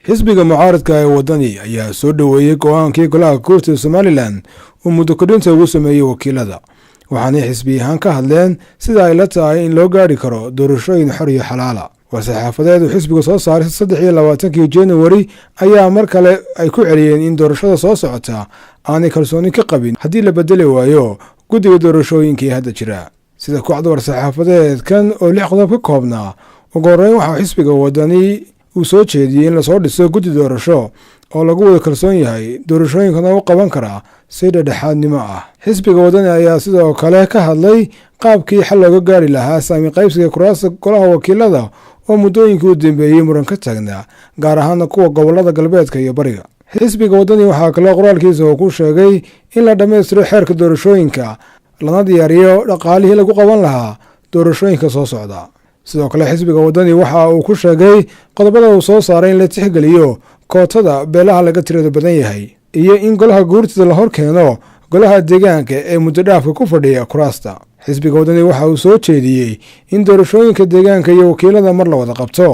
xisbiga mucaaradka ee wadani ayaa soo dhaweeyay go'aankii golaha guurtida Somaliland uu muddo kordhinta ugu sameeyay wakiilada, waxaana xisbi ahaan ka hadleen sida ay la tahay in loo gaari karo doorashooyin xor iyo xalaala. war-saxaafadeed uu xisbiga soo saaray 23 January ayaa mar kale ay ku celiyeen in doorashada soo socota aanay kalsooni ka qabin haddii la bedeli waayo guddiga doorashooyinka ee hadda jira. sida kooxda war-saxaafadeedkan oo 6 qodob ka koobnaa, ugu horreyn waxaa xisbiga wadani uu soo jeediyey in lasoo dhiso guddi doorasho oo lagu wada kalsoon yahay doorashooyinkana u qaban karaa si dhexdhexaadnimo ah. xisbiga wadani ayaa sidoo kale ka hadlay qaabkii xal looga gaari lahaa saami qaybsiga kuraasta golaha wakiilada oo muddooyinkii u dambeeyey muran ka taagnaa, gaar ahaan kuwa gobolada galbeedka iyo bariga. xisbiga wadani waxaa kaloo qoraalkiisa uu ku sheegay in la dhammaystiro xeerka doorashooyinka lana diyaariyo dhaqaalihii lagu qaban lahaa doorashooyinka soo socda. sidoo kale xisbiga wadani waxa uu ku sheegay qodobada uu soo saaray in la tixgeliyo kootada beelaha laga tirada badan yahay iyo in golaha guurtida la hor keeno golaha deegaanka ee muddo dhaafka ku fadhiya kuraasta. xisbiga wadani waxa uu soo jeediyey in doorashooyinka deegaanka iyo wakiilada mar la wada qabto.